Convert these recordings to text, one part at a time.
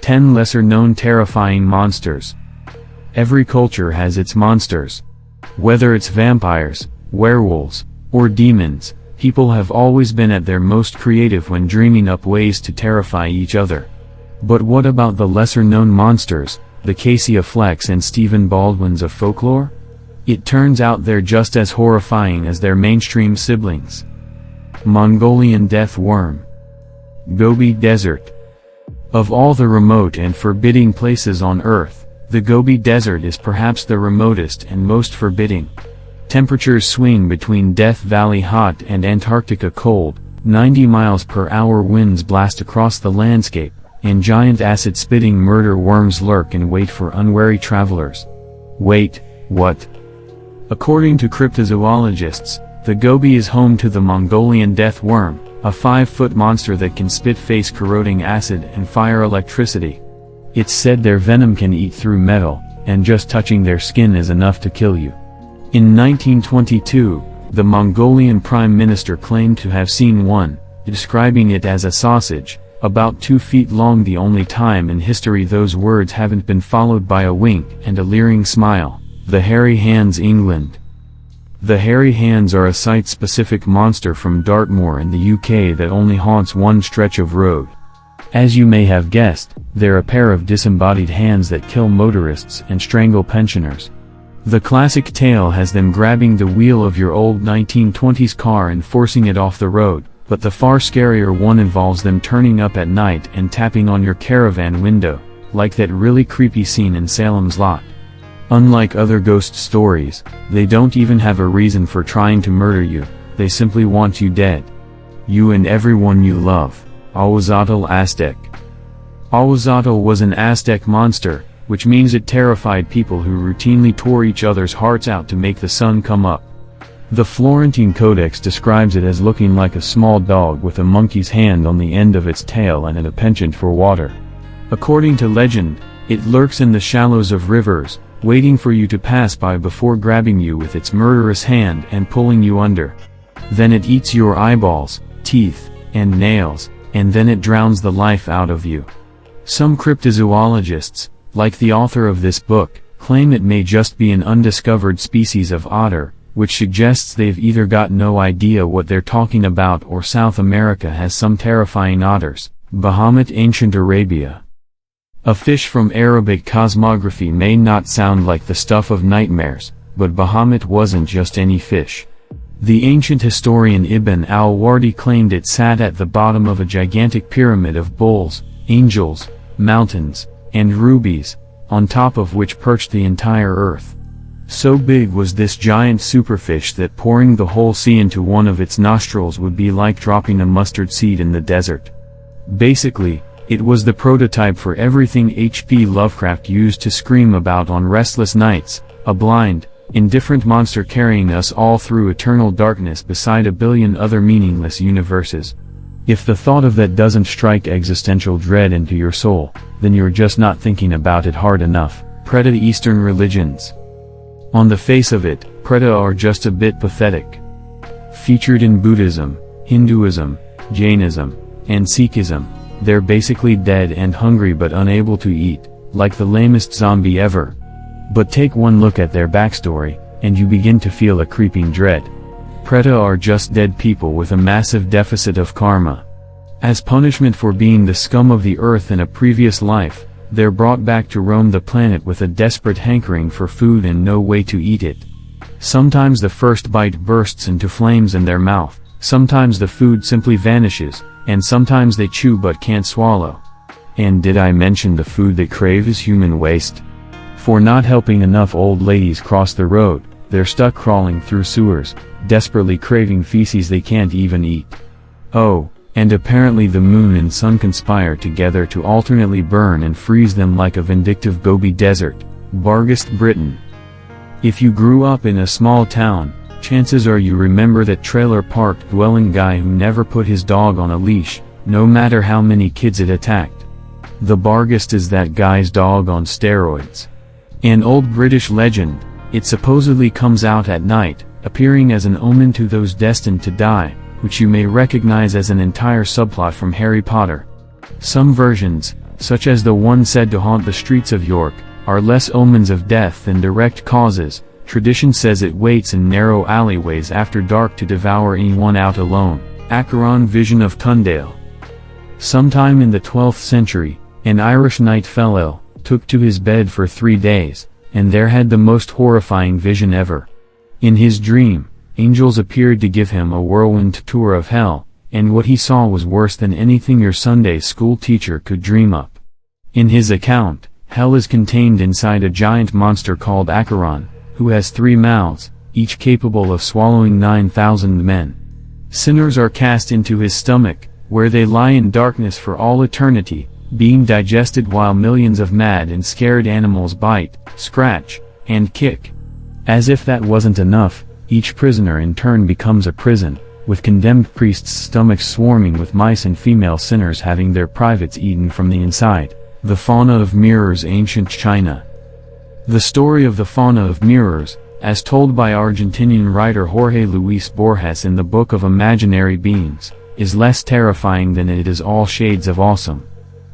10 lesser-known terrifying monsters. Every culture has its monsters. Whether it's vampires, werewolves, or demons, people have always been at their most creative when dreaming up ways to terrify each other. But what about the lesser-known monsters, the Casey Afflecks and Stephen Baldwins of folklore? It turns out they're just as horrifying as their mainstream siblings. Mongolian death worm. Gobi Desert. Of all the remote and forbidding places on Earth, the Gobi Desert is perhaps the remotest and most forbidding. Temperatures swing between Death Valley hot and Antarctica cold, 90 miles per hour winds blast across the landscape, and giant acid-spitting murder worms lurk in wait for unwary travelers. Wait, what? According to cryptozoologists, the Gobi is home to the Mongolian death worm, a 5-foot monster that can spit face-corroding acid and fire electricity. It's said their venom can eat through metal, and just touching their skin is enough to kill you. In 1922, the Mongolian Prime Minister claimed to have seen one, describing it as a sausage, about 2 feet long, the only time in history those words haven't been followed by a wink and a leering smile. The Hairy Hands, England. The Hairy Hands are a site-specific monster from Dartmoor in the UK that only haunts one stretch of road. As you may have guessed, they're a pair of disembodied hands that kill motorists and strangle pensioners. The classic tale has them grabbing the wheel of your old 1920s car and forcing it off the road, but the far scarier one involves them turning up at night and tapping on your caravan window, like that really creepy scene in Salem's Lot. Unlike other ghost stories, they don't even have a reason for trying to murder you, they simply want you dead. You and everyone you love. Ahuizotl Aztec. Ahuizotl was an Aztec monster, which means it terrified people who routinely tore each other's hearts out to make the sun come up. The Florentine Codex describes it as looking like a small dog with a monkey's hand on the end of its tail and a penchant for water. According to legend, it lurks in the shallows of rivers, waiting for you to pass by before grabbing you with its murderous hand and pulling you under. Then it eats your eyeballs, teeth, and nails, and then it drowns the life out of you. Some cryptozoologists, like the author of this book, claim it may just be an undiscovered species of otter, which suggests they've either got no idea what they're talking about or South America has some terrifying otters. Bahamut, Ancient Arabia. A fish from Arabic cosmography may not sound like the stuff of nightmares, but Bahamut wasn't just any fish. The ancient historian Ibn al-Wardi claimed it sat at the bottom of a gigantic pyramid of bulls, angels, mountains, and rubies, on top of which perched the entire earth. So big was this giant superfish that pouring the whole sea into one of its nostrils would be like dropping a mustard seed in the desert. Basically, it was the prototype for everything H.P. Lovecraft used to scream about on restless nights, a blind, indifferent monster carrying us all through eternal darkness beside a billion other meaningless universes. If the thought of that doesn't strike existential dread into your soul, then you're just not thinking about it hard enough. Preta. Eastern religions. On the face of it, Preta are just a bit pathetic. Featured in Buddhism, Hinduism, Jainism, and Sikhism, they're basically dead and hungry but unable to eat, like the lamest zombie ever. But take one look at their backstory, and you begin to feel a creeping dread. Preta are just dead people with a massive deficit of karma. As punishment for being the scum of the earth in a previous life, they're brought back to roam the planet with a desperate hankering for food and no way to eat it. Sometimes the first bite bursts into flames in their mouth, sometimes the food simply vanishes, and sometimes they chew but can't swallow. And did I mention the food they crave is human waste? For not helping enough old ladies cross the road, they're stuck crawling through sewers, desperately craving feces they can't even eat. Oh, and apparently the moon and sun conspire together to alternately burn and freeze them like a vindictive Gobi Desert. Barghest, Britain. If you grew up in a small town, chances are you remember that trailer park dwelling guy who never put his dog on a leash, no matter how many kids it attacked. The Barghest is that guy's dog on steroids. An old British legend, it supposedly comes out at night, appearing as an omen to those destined to die, which you may recognize as an entire subplot from Harry Potter. Some versions, such as the one said to haunt the streets of York, are less omens of death than direct causes. Tradition says it waits in narrow alleyways after dark to devour anyone out alone. Acheron vision of Tundale. Sometime in the 12th century, an Irish knight fell ill, took to his bed for 3 days, and there had the most horrifying vision ever. In his dream, angels appeared to give him a whirlwind tour of hell, and what he saw was worse than anything your Sunday school teacher could dream up. In his account, hell is contained inside a giant monster called Acheron, who has 3 mouths, each capable of swallowing 9,000 men. Sinners are cast into his stomach, where they lie in darkness for all eternity, being digested while millions of mad and scared animals bite, scratch, and kick. As if that wasn't enough, each prisoner in turn becomes a prison, with condemned priests' stomachs swarming with mice and female sinners having their privates eaten from the inside. The Fauna of Mirrors. Ancient China. The story of the Fauna of Mirrors, as told by Argentinian writer Jorge Luis Borges in the Book of Imaginary Beings, is less terrifying than it is all shades of awesome.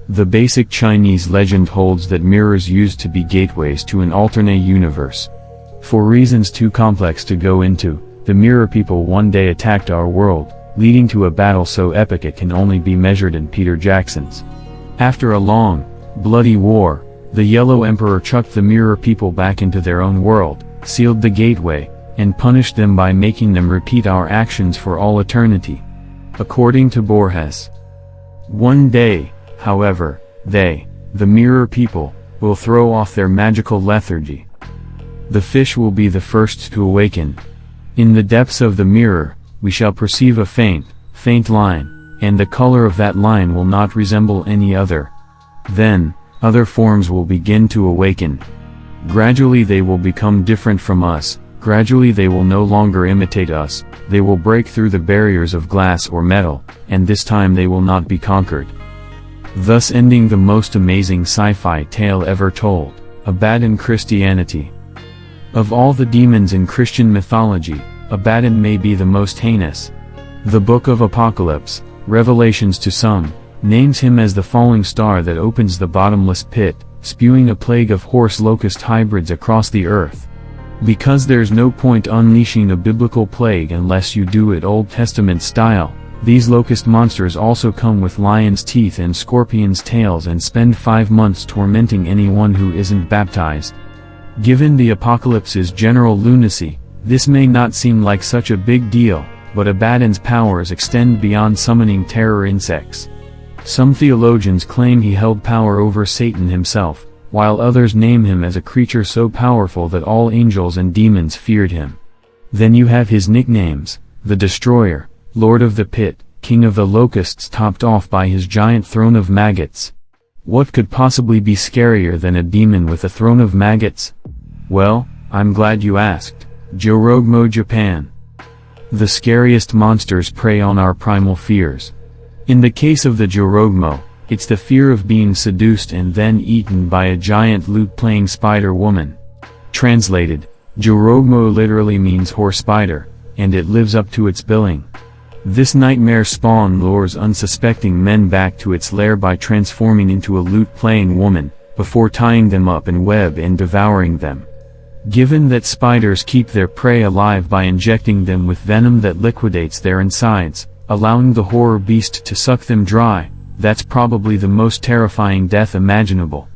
The basic Chinese legend holds that mirrors used to be gateways to an alternate universe. For reasons too complex to go into, the mirror people one day attacked our world, leading to a battle so epic it can only be measured in Peter Jackson's. After a long, bloody war, the Yellow Emperor chucked the mirror people back into their own world, sealed the gateway, and punished them by making them repeat our actions for all eternity. According to Borges. One day, however, they, the mirror people, will throw off their magical lethargy. The fish will be the first to awaken. In the depths of the mirror, we shall perceive a faint line, and the color of that line will not resemble any other. Then, other forms will begin to awaken. Gradually they will become different from us, gradually they will no longer imitate us, they will break through the barriers of glass or metal, and this time they will not be conquered. Thus ending the most amazing sci-fi tale ever told, Abaddon. Christianity. Of all the demons in Christian mythology, Abaddon may be the most heinous. The Book of Apocalypse, Revelations to some, names him as the falling star that opens the bottomless pit, spewing a plague of horse-locust hybrids across the earth. Because there's no point unleashing a biblical plague unless you do it Old Testament style, these locust monsters also come with lions' teeth and scorpions' tails and spend 5 months tormenting anyone who isn't baptized. Given the apocalypse's general lunacy, this may not seem like such a big deal, but Abaddon's powers extend beyond summoning terror insects. Some theologians claim he held power over Satan himself, while others name him as a creature so powerful that all angels and demons feared him. Then you have his nicknames: the Destroyer, Lord of the Pit, King of the Locusts, topped off by his giant throne of maggots. What could possibly be scarier than a demon with a throne of maggots? Well, I'm glad you asked. Jorogmo, Japan. The scariest monsters prey on our primal fears. In the case of the Jorogmo, it's the fear of being seduced and then eaten by a giant lute-playing spider woman. Translated, Jorogmo literally means horse spider, and it lives up to its billing. This nightmare spawn lures unsuspecting men back to its lair by transforming into a lute-playing woman, before tying them up in web and devouring them. Given that spiders keep their prey alive by injecting them with venom that liquidates their insides, allowing the horror beast to suck them dry, that's probably the most terrifying death imaginable.